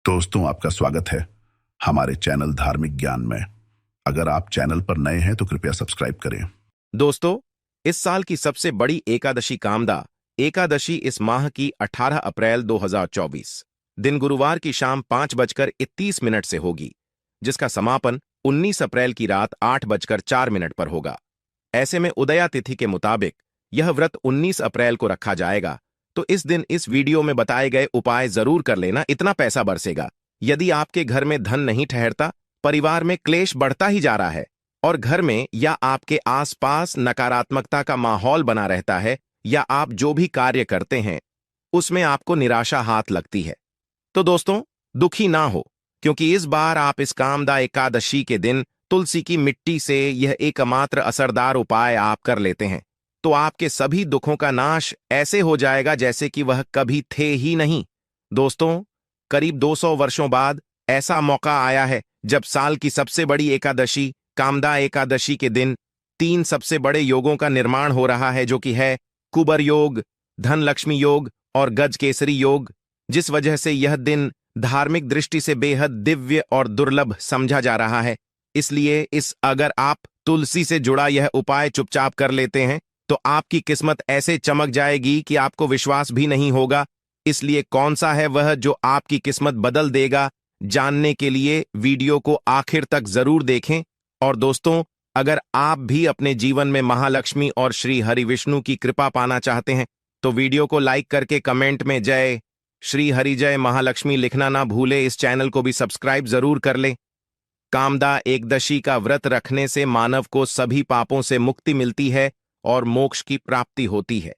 दोस्तों, आपका स्वागत है हमारे चैनल धार्मिक ज्ञान में। अगर आप चैनल पर नए हैं तो कृपया सब्सक्राइब करें। दोस्तों, इस साल की सबसे बड़ी एकादशी कामदा एकादशी इस माह की 18 अप्रैल 2024 दिन गुरुवार की शाम 5:31 से होगी, जिसका समापन 19 अप्रैल की रात 8:04 पर होगा। ऐसे में उदया तिथि के मुताबिक यह व्रत 19 अप्रैल को रखा जाएगा, तो इस दिन इस वीडियो में बताए गए उपाय जरूर कर लेना, इतना पैसा बरसेगा। यदि आपके घर में धन नहीं ठहरता, परिवार में क्लेश बढ़ता ही जा रहा है और घर में या आपके आसपास नकारात्मकता का माहौल बना रहता है, या आप जो भी कार्य करते हैं उसमें आपको निराशा हाथ लगती है, तो दोस्तों दुखी ना हो, क्योंकि इस बार आप इस कामदा एकादशी के दिन तुलसी की मिट्टी से यह एकमात्र असरदार उपाय आप कर लेते हैं, तो आपके सभी दुखों का नाश ऐसे हो जाएगा जैसे कि वह कभी थे ही नहीं। दोस्तों, करीब 200 वर्षों बाद ऐसा मौका आया है जब साल की सबसे बड़ी एकादशी कामदा एकादशी के दिन 3 सबसे बड़े योगों का निर्माण हो रहा है, जो कि है कुबर योग, धन लक्ष्मी योग और गज केसरी योग, जिस वजह से यह दिन धार्मिक दृष्टि से बेहद दिव्य और दुर्लभ समझा जा रहा है। इसलिए अगर आप तुलसी से जुड़ा यह उपाय चुपचाप कर लेते हैं तो आपकी किस्मत ऐसे चमक जाएगी कि आपको विश्वास भी नहीं होगा। इसलिए कौन सा है वह जो आपकी किस्मत बदल देगा, जानने के लिए वीडियो को आखिर तक जरूर देखें। और दोस्तों, अगर आप भी अपने जीवन में महालक्ष्मी और श्री हरि विष्णु की कृपा पाना चाहते हैं तो वीडियो को लाइक करके कमेंट में जय श्री हरि जय महालक्ष्मी लिखना ना भूले। इस चैनल को भी सब्सक्राइब जरूर कर ले। कामदा एकदशी का व्रत रखने से मानव को सभी पापों से मुक्ति मिलती है और मोक्ष की प्राप्ति होती है।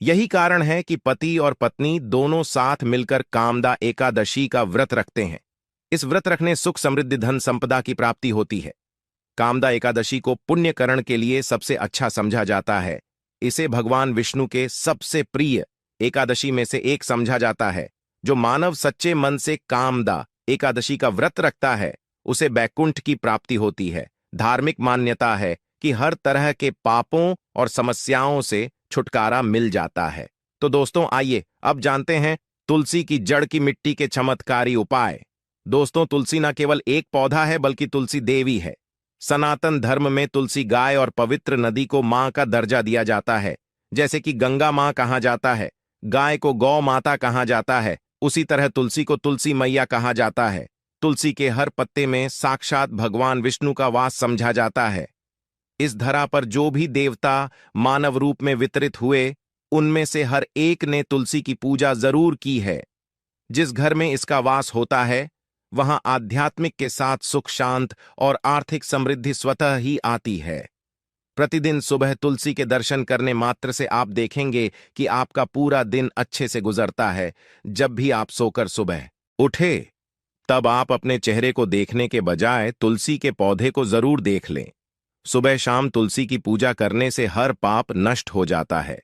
यही कारण है कि पति और पत्नी दोनों साथ मिलकर कामदा एकादशी का व्रत रखते हैं। इस व्रत रखने सुख समृद्धि धन संपदा की प्राप्ति होती है। कामदा एकादशी को पुण्यकरण के लिए सबसे अच्छा समझा जाता है। इसे भगवान विष्णु के सबसे प्रिय एकादशी में से एक समझा जाता है। जो मानव सच्चे मन से कामदा एकादशी का व्रत रखता है उसे बैकुंठ की प्राप्ति होती है। धार्मिक मान्यता है कि हर तरह के पापों और समस्याओं से छुटकारा मिल जाता है। तो दोस्तों, आइए अब जानते हैं तुलसी की जड़ की मिट्टी के चमत्कारी उपाय। दोस्तों, तुलसी न केवल एक पौधा है बल्कि तुलसी देवी है। सनातन धर्म में तुलसी गाय और पवित्र नदी को मां का दर्जा दिया जाता है। जैसे कि गंगा मां कहा जाता है, गाय को गौ माता कहा जाता है, उसी तरह तुलसी को तुलसी मैया कहा जाता है। तुलसी के हर पत्ते में साक्षात भगवान विष्णु का वास समझा जाता है। इस धरा पर जो भी देवता मानव रूप में वितरित हुए, उनमें से हर एक ने तुलसी की पूजा जरूर की है। जिस घर में इसका वास होता है वहां आध्यात्मिक के साथ सुख शांत और आर्थिक समृद्धि स्वतः ही आती है। प्रतिदिन सुबह तुलसी के दर्शन करने मात्र से आप देखेंगे कि आपका पूरा दिन अच्छे से गुजरता है। जब भी आप सोकर सुबह उठे तब आप अपने चेहरे को देखने के बजाय तुलसी के पौधे को जरूर देख लें। सुबह शाम तुलसी की पूजा करने से हर पाप नष्ट हो जाता है।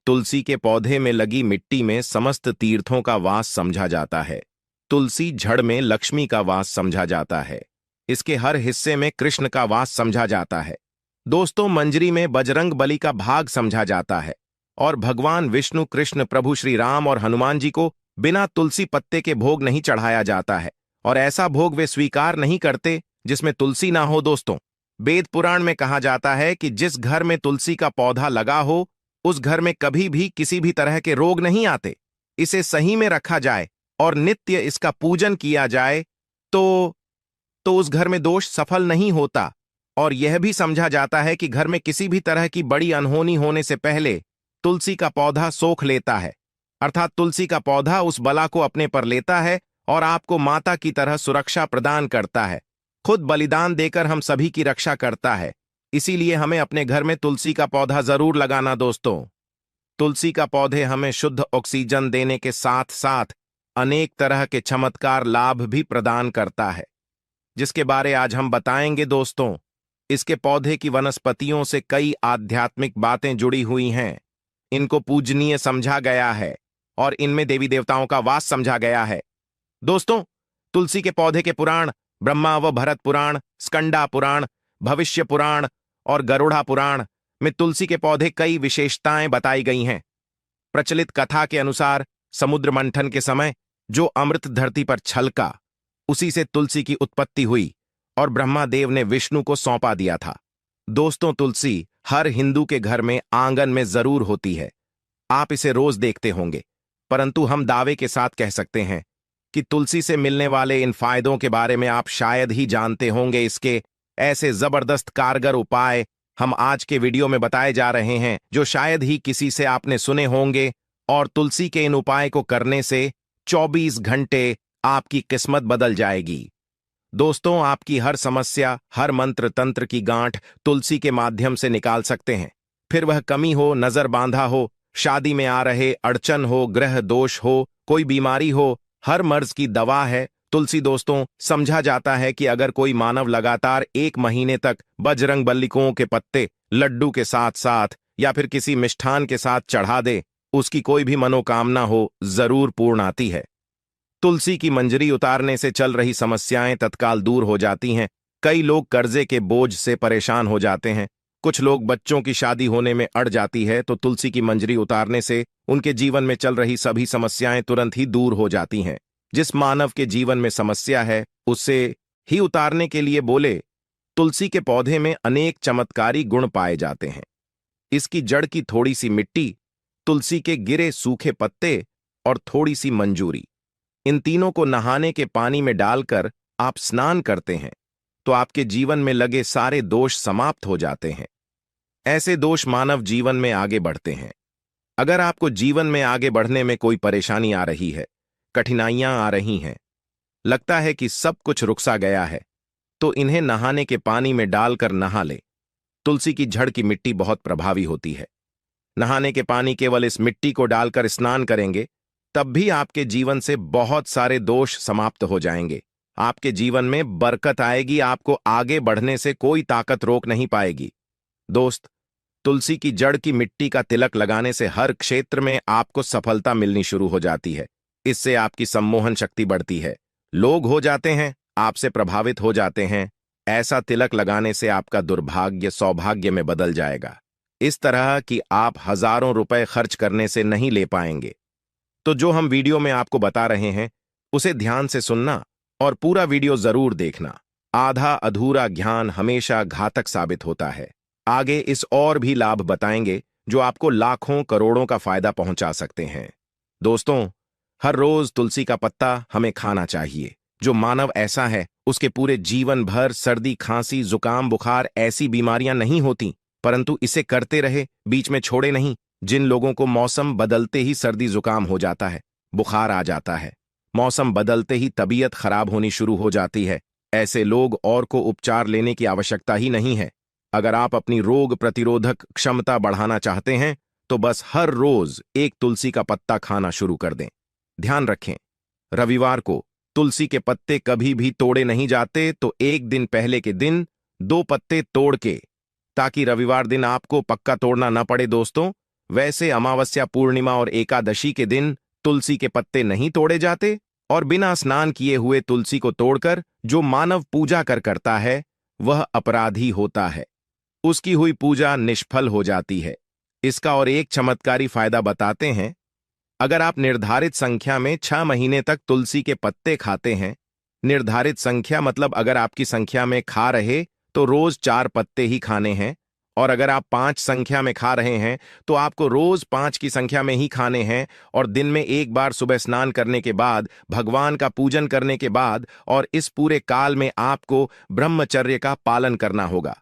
तुलसी के पौधे में लगी मिट्टी में समस्त तीर्थों का वास समझा जाता है। तुलसी जड़ में लक्ष्मी का वास समझा जाता है। इसके हर हिस्से में कृष्ण का वास समझा जाता है। दोस्तों, मंजरी में बजरंग बली का भाग समझा जाता है और भगवान विष्णु, कृष्ण, प्रभु श्री राम और हनुमान जी को बिना तुलसी पत्ते के भोग नहीं चढ़ाया जाता है, और ऐसा भोग वे स्वीकार नहीं करते जिसमें तुलसी ना हो। दोस्तों, वेद पुराण में कहा जाता है कि जिस घर में तुलसी का पौधा लगा हो उस घर में कभी भी किसी भी तरह के रोग नहीं आते। इसे सही में रखा जाए और नित्य इसका पूजन किया जाए तो उस घर में दोष सफल नहीं होता। और यह भी समझा जाता है कि घर में किसी भी तरह की बड़ी अनहोनी होने से पहले तुलसी का पौधा सोख लेता है, अर्थात तुलसी का पौधा उस बला को अपने पर लेता है और आपको माता की तरह सुरक्षा प्रदान करता है। खुद बलिदान देकर हम सभी की रक्षा करता है। इसीलिए हमें अपने घर में तुलसी का पौधा जरूर लगाना। दोस्तों, तुलसी का पौधे हमें शुद्ध ऑक्सीजन देने के साथ साथ अनेक तरह के चमत्कार लाभ भी प्रदान करता है, जिसके बारे आज हम बताएंगे। दोस्तों, इसके पौधे की वनस्पतियों से कई आध्यात्मिक बातें जुड़ी हुई हैं। इनको पूजनीय समझा गया है और इनमें देवी देवताओं का वास समझा गया है। दोस्तों, तुलसी के पौधे के पुराण ब्रह्मा व भरत पुराण, स्कंदा पुराण, भविष्य पुराण और गरुड़ा पुराण में तुलसी के पौधे कई विशेषताएं बताई गई हैं। प्रचलित कथा के अनुसार समुद्र मंथन के समय जो अमृत धरती पर छलका, उसी से तुलसी की उत्पत्ति हुई और ब्रह्मादेव ने विष्णु को सौंपा दिया था। दोस्तों, तुलसी हर हिंदू के घर में आंगन में जरूर होती है। आप इसे रोज देखते होंगे, परंतु हम दावे के साथ कह सकते हैं कि तुलसी से मिलने वाले इन फायदों के बारे में आप शायद ही जानते होंगे। इसके ऐसे जबरदस्त कारगर उपाय हम आज के वीडियो में बताए जा रहे हैं, जो शायद ही किसी से आपने सुने होंगे। और तुलसी के इन उपाय को करने से 24 घंटे आपकी किस्मत बदल जाएगी। दोस्तों, आपकी हर समस्या, हर मंत्र तंत्र की गांठ तुलसी के माध्यम से निकाल सकते हैं। फिर वह कमी हो, नजर बांधा हो, शादी में आ रहे अड़चन हो, ग्रह दोष हो, कोई बीमारी हो, हर मर्ज की दवा है तुलसी। दोस्तों, समझा जाता है कि अगर कोई मानव लगातार 1 महीने तक बजरंग बल्लिकों के पत्ते लड्डू के साथ साथ या फिर किसी मिष्ठान के साथ चढ़ा दे, उसकी कोई भी मनोकामना हो जरूर पूर्ण आती है। तुलसी की मंजरी उतारने से चल रही समस्याएं तत्काल दूर हो जाती हैं। कई लोग कर्जे के बोझ से परेशान हो जाते हैं। कुछ लोग बच्चों की शादी होने में अड़ जाती है, तो तुलसी की मंजरी उतारने से उनके जीवन में चल रही सभी समस्याएं तुरंत ही दूर हो जाती हैं। जिस मानव के जीवन में समस्या है, उससे ही उतारने के लिए बोले, तुलसी के पौधे में अनेक चमत्कारी गुण पाए जाते हैं। इसकी जड़ की थोड़ी सी मिट्टी, तुलसी के गिरे सूखे पत्ते और थोड़ी सी मंजूरी, इन तीनों को नहाने के पानी में डालकर आप स्नान करते हैं तो आपके जीवन में लगे सारे दोष समाप्त हो जाते हैं। ऐसे दोष मानव जीवन में आगे बढ़ते हैं। अगर आपको जीवन में आगे बढ़ने में कोई परेशानी आ रही है, कठिनाइयां आ रही हैं, लगता है कि सब कुछ रुकसा गया है, तो इन्हें नहाने के पानी में डालकर नहा ले। तुलसी की जड़ की मिट्टी बहुत प्रभावी होती है। नहाने के पानी केवल इस मिट्टी को डालकर स्नान करेंगे, तब भी आपके जीवन से बहुत सारे दोष समाप्त हो जाएंगे। आपके जीवन में बरकत आएगी। आपको आगे बढ़ने से कोई ताकत रोक नहीं पाएगी। दोस्त, तुलसी की जड़ की मिट्टी का तिलक लगाने से हर क्षेत्र में आपको सफलता मिलनी शुरू हो जाती है। इससे आपकी सम्मोहन शक्ति बढ़ती है। लोग हो जाते हैं, आपसे प्रभावित हो जाते हैं। ऐसा तिलक लगाने से आपका दुर्भाग्य सौभाग्य में बदल जाएगा। इस तरह कि आप हजारों रुपए खर्च करने से नहीं ले पाएंगे। तो जो हम वीडियो में आपको बता रहे हैं, उसे ध्यान से सुनना और पूरा वीडियो जरूर देखना। आधा अधूरा ज्ञान हमेशा घातक साबित होता है। आगे इस और भी लाभ बताएंगे जो आपको लाखों करोड़ों का फायदा पहुंचा सकते हैं। दोस्तों, हर रोज तुलसी का पत्ता हमें खाना चाहिए। जो मानव ऐसा है, उसके पूरे जीवन भर सर्दी, खांसी, जुकाम, बुखार ऐसी बीमारियां नहीं होती, परंतु इसे करते रहे, बीच में छोड़े नहीं। जिन लोगों को मौसम बदलते ही सर्दी जुकाम हो जाता है, बुखार आ जाता है, मौसम बदलते ही तबीयत खराब होनी शुरू हो जाती है, ऐसे लोग और को उपचार लेने की आवश्यकता ही नहीं है। अगर आप अपनी रोग प्रतिरोधक क्षमता बढ़ाना चाहते हैं, तो बस हर रोज एक तुलसी का पत्ता खाना शुरू कर दें। ध्यान रखें, रविवार को तुलसी के पत्ते कभी भी तोड़े नहीं जाते, तो एक दिन पहले के दिन 2 पत्ते तोड़ के, ताकि रविवार दिन आपको पक्का तोड़ना न पड़े। दोस्तों, वैसे अमावस्या, पूर्णिमा और एकादशी के दिन तुलसी के पत्ते नहीं तोड़े जाते, और बिना स्नान किए हुए तुलसी को तोड़कर जो मानव पूजा करता है, वह अपराधी होता है। उसकी हुई पूजा निष्फल हो जाती है। इसका और एक चमत्कारी फायदा बताते हैं। अगर आप निर्धारित संख्या में 6 महीने तक तुलसी के पत्ते खाते हैं, निर्धारित संख्या मतलब अगर आपकी संख्या में खा रहे तो रोज 4 पत्ते ही खाने हैं, और अगर आप 5 संख्या में खा रहे हैं तो आपको रोज 5 की संख्या में ही खाने हैं, और दिन में एक बार सुबह स्नान करने के बाद, भगवान का पूजन करने के बाद, और इस पूरे काल में आपको ब्रह्मचर्य का पालन करना होगा।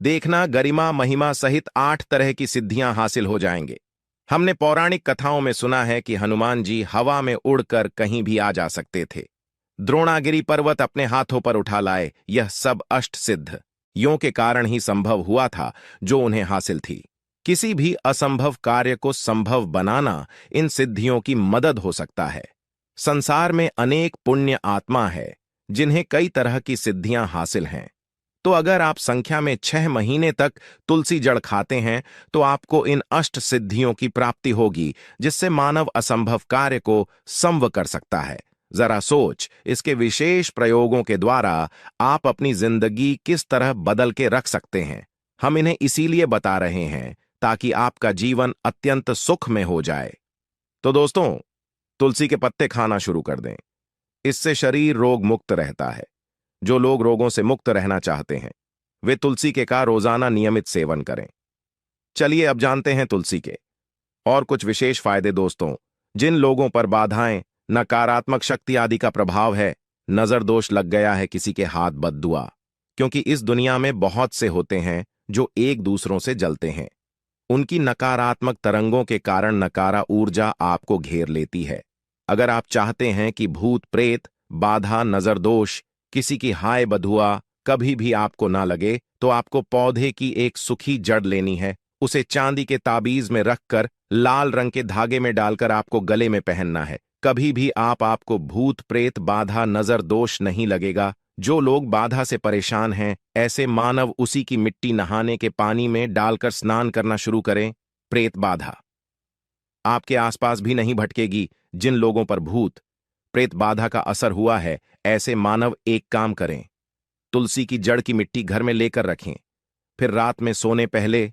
देखना, गरिमा महिमा सहित 8 तरह की सिद्धियां हासिल हो जाएंगे। हमने पौराणिक कथाओं में सुना है कि हनुमान जी हवा में उड़कर कहीं भी आ जा सकते थे। द्रोणागिरी पर्वत अपने हाथों पर उठा लाए। यह सब अष्ट सिद्ध यों के कारण ही संभव हुआ था जो उन्हें हासिल थी। किसी भी असंभव कार्य को संभव बनाना इन सिद्धियों की मदद हो सकता है। संसार में अनेक पुण्य आत्मा है जिन्हें कई तरह की सिद्धियां हासिल हैं। तो अगर आप संख्या में 6 महीने तक तुलसी जड़ खाते हैं तो आपको इन अष्ट सिद्धियों की प्राप्ति होगी, जिससे मानव असंभव कार्य को संभव कर सकता है। जरा सोच, इसके विशेष प्रयोगों के द्वारा आप अपनी जिंदगी किस तरह बदल के रख सकते हैं। हम इन्हें इसीलिए बता रहे हैं ताकि आपका जीवन अत्यंत सुख में हो जाए। तो दोस्तों, तुलसी के पत्ते खाना शुरू कर दें। इससे शरीर रोग मुक्त रहता है। जो लोग रोगों से मुक्त रहना चाहते हैं वे तुलसी के का रोजाना नियमित सेवन करें। चलिए अब जानते हैं तुलसी के और कुछ विशेष फायदे। दोस्तों, जिन लोगों पर बाधाएं, नकारात्मक शक्ति आदि का प्रभाव है, नजर दोष लग गया है, किसी के हाथ बद्दुआ, क्योंकि इस दुनिया में बहुत से होते हैं जो एक दूसरों से जलते हैं। उनकी नकारात्मक तरंगों के कारण नकारा ऊर्जा आपको घेर लेती है। अगर आप चाहते हैं कि भूत प्रेत, बाधा, नजर दोष, किसी की हाय बधुआ कभी भी आपको ना लगे, तो आपको पौधे की एक सूखी जड़ लेनी है। उसे चांदी के ताबीज में रखकर लाल रंग के धागे में डालकर आपको गले में पहनना है। कभी भी आपको भूत प्रेत, बाधा, नजर दोष नहीं लगेगा। जो लोग बाधा से परेशान हैं, ऐसे मानव उसी की मिट्टी नहाने के पानी में डालकर स्नान करना शुरू करें। प्रेत बाधा आपके आसपास भी नहीं भटकेगी। जिन लोगों पर भूत प्रेत बाधा का असर हुआ है, ऐसे मानव एक काम करें, तुलसी की जड़ की मिट्टी घर में लेकर रखें, फिर रात में सोने पहले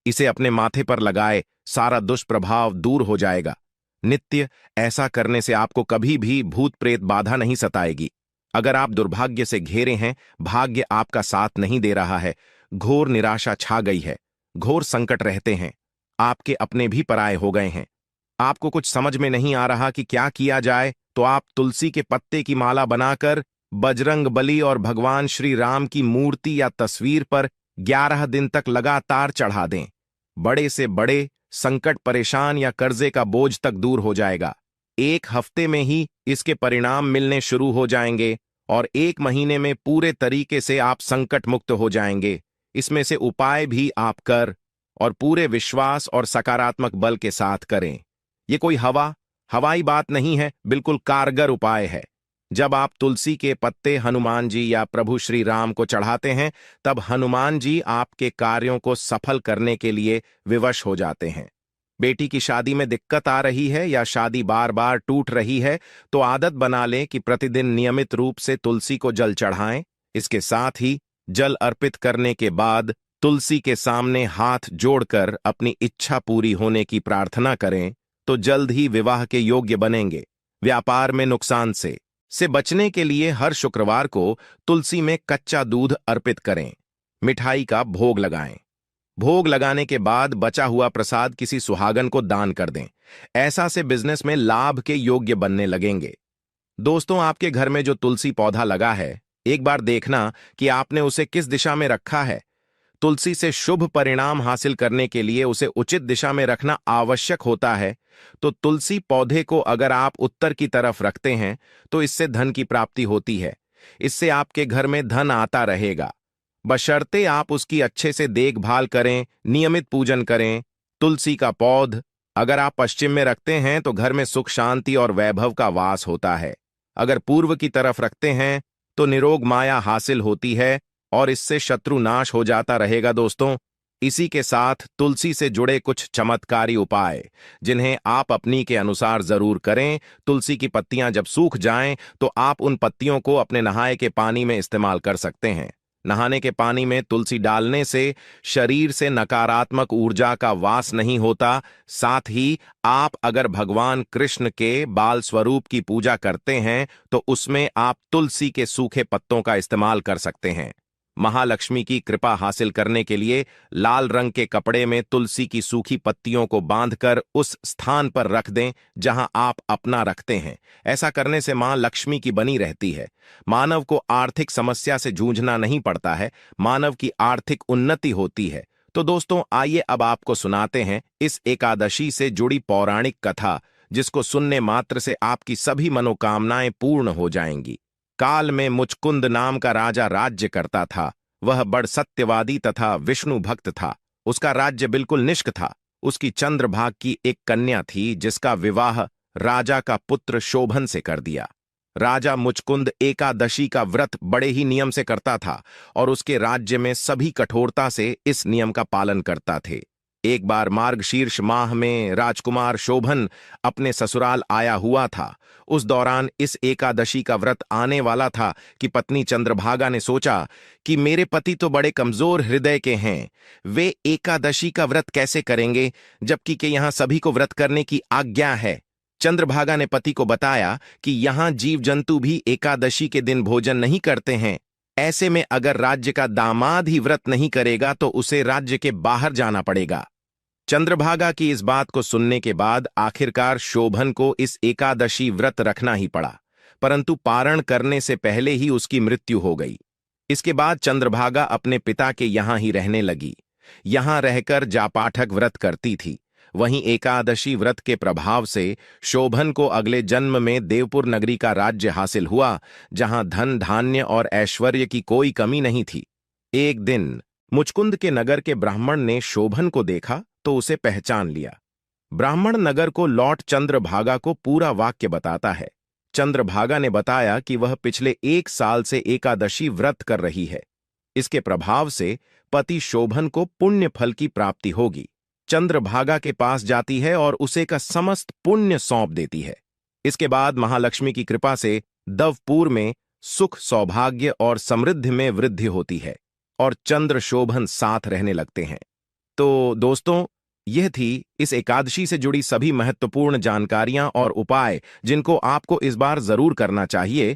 इसे अपने माथे पर लगाए। सारा दुष्प्रभाव दूर हो जाएगा। नित्य ऐसा करने से आपको कभी भी भूत प्रेत बाधा नहीं सताएगी। अगर आप दुर्भाग्य से घेरे हैं, भाग्य आपका साथ नहीं दे रहा है, घोर निराशा छा गई है, घोर संकट रहते हैं, आपके अपने भी पराये हो गए हैं, आपको कुछ समझ में नहीं आ रहा कि क्या किया जाए, तो आप तुलसी के पत्ते की माला बनाकर बजरंग बली और भगवान श्री राम की मूर्ति या तस्वीर पर 11 दिन तक लगातार चढ़ा दें। बड़े से बड़े संकट, परेशान या कर्जे का बोझ तक दूर हो जाएगा। 1 हफ्ते में ही इसके परिणाम मिलने शुरू हो जाएंगे और 1 महीने में पूरे तरीके से आप संकट मुक्त हो जाएंगे। इसमें से उपाय भी आप कर और पूरे विश्वास और सकारात्मक बल के साथ करें। ये कोई हवाई बात नहीं है, बिल्कुल कारगर उपाय है। जब आप तुलसी के पत्ते हनुमान जी या प्रभु श्री राम को चढ़ाते हैं, तब हनुमान जी आपके कार्यों को सफल करने के लिए विवश हो जाते हैं। बेटी की शादी में दिक्कत आ रही है या शादी बार बार टूट रही है, तो आदत बना लें कि प्रतिदिन नियमित रूप से तुलसी को जल चढ़ाएं। इसके साथ ही जल अर्पित करने के बाद तुलसी के सामने हाथ जोड़कर अपनी इच्छा पूरी होने की प्रार्थना करें, तो जल्द ही विवाह के योग्य बनेंगे। व्यापार में नुकसान से बचने के लिए हर शुक्रवार को तुलसी में कच्चा दूध अर्पित करें। मिठाई का भोग लगाएं। भोग लगाने के बाद बचा हुआ प्रसाद किसी सुहागन को दान कर दें। ऐसा से बिजनेस में लाभ के योग्य बनने लगेंगे। दोस्तों, आपके घर में जो तुलसी पौधा लगा है, एक बार देखना कि आपने उसे किस दिशा में रखा है। तुलसी से शुभ परिणाम हासिल करने के लिए उसे उचित दिशा में रखना आवश्यक होता है। तो तुलसी पौधे को अगर आप उत्तर की तरफ रखते हैं, तो इससे धन की प्राप्ति होती है। इससे आपके घर में धन आता रहेगा, बशर्ते आप उसकी अच्छे से देखभाल करें, नियमित पूजन करें। तुलसी का पौध अगर आप पश्चिम में रखते हैं, तो घर में सुख, शांति और वैभव का वास होता है। अगर पूर्व की तरफ रखते हैं, तो निरोग माया हासिल होती है और इससे शत्रु नाश हो जाता रहेगा। दोस्तों, इसी के साथ तुलसी से जुड़े कुछ चमत्कारी उपाय, जिन्हें आप अपनी के अनुसार जरूर करें। तुलसी की पत्तियां जब सूख जाएं, तो आप उन पत्तियों को अपने नहाए के पानी में इस्तेमाल कर सकते हैं। नहाने के पानी में तुलसी डालने से शरीर से नकारात्मक ऊर्जा का वास नहीं होता। साथ ही आप अगर भगवान कृष्ण के बाल स्वरूप की पूजा करते हैं, तो उसमें आप तुलसी के सूखे पत्तों का इस्तेमाल कर सकते हैं। महालक्ष्मी की कृपा हासिल करने के लिए लाल रंग के कपड़े में तुलसी की सूखी पत्तियों को बांधकर उस स्थान पर रख दें जहां आप अपना रखते हैं। ऐसा करने से मां लक्ष्मी की बनी रहती है। मानव को आर्थिक समस्या से जूझना नहीं पड़ता है, मानव की आर्थिक उन्नति होती है। तो दोस्तों, आइए अब आपको सुनाते हैं इस एकादशी से जुड़ी पौराणिक कथा, जिसको सुनने मात्र से आपकी सभी मनोकामनाएं पूर्ण हो जाएंगी। काल में मुचकुंद नाम का राजा राज्य करता था। वह बड़ सत्यवादी तथा विष्णु भक्त था। उसका राज्य बिल्कुल निष्क था। उसकी चंद्रभाग की एक कन्या थी, जिसका विवाह राजा का पुत्र शोभन से कर दिया। राजा मुचकुंद एकादशी का व्रत बड़े ही नियम से करता था और उसके राज्य में सभी कठोरता से इस नियम का पालन करता थे। एक बार मार्गशीर्ष माह में राजकुमार शोभन अपने ससुराल आया हुआ था। उस दौरान इस एकादशी का व्रत आने वाला था कि पत्नी चंद्रभागा ने सोचा कि मेरे पति तो बड़े कमजोर हृदय के हैं, वे एकादशी का व्रत कैसे करेंगे, जबकि के यहाँ सभी को व्रत करने की आज्ञा है। चंद्रभागा ने पति को बताया कि यहाँ जीव जंतु भी एकादशी के दिन भोजन नहीं करते हैं। ऐसे में अगर राज्य का दामाद ही व्रत नहीं करेगा तो उसे राज्य के बाहर जाना पड़ेगा। चंद्रभागा की इस बात को सुनने के बाद आखिरकार शोभन को इस एकादशी व्रत रखना ही पड़ा, परंतु पारण करने से पहले ही उसकी मृत्यु हो गई। इसके बाद चंद्रभागा अपने पिता के यहां ही रहने लगी। यहां रहकर जापाठक व्रत करती थी। वहीं एकादशी व्रत के प्रभाव से शोभन को अगले जन्म में देवपुर नगरी का राज्य हासिल हुआ, जहां धन धान्य और ऐश्वर्य की कोई कमी नहीं थी। एक दिन मुचकुंद के नगर के ब्राह्मण ने शोभन को देखा तो उसे पहचान लिया। ब्राह्मण नगर को लौट चंद्रभागा को पूरा वाक्य बताता है। चंद्रभागा ने बताया कि वह पिछले 1 साल से एकादशी व्रत कर रही है। इसके प्रभाव से पति शोभन को पुण्य फल की प्राप्ति होगी। चंद्रभागा के पास जाती है और उसे का समस्त पुण्य सौंप देती है। इसके बाद महालक्ष्मी की कृपा से दवपुर में सुख, सौभाग्य और समृद्धि में वृद्धि होती है और चंद्र शोभन साथ रहने लगते हैं। तो दोस्तों, यह थी इस एकादशी से जुड़ी सभी महत्वपूर्ण जानकारियां और उपाय जिनको आपको इस बार जरूर करना चाहिए।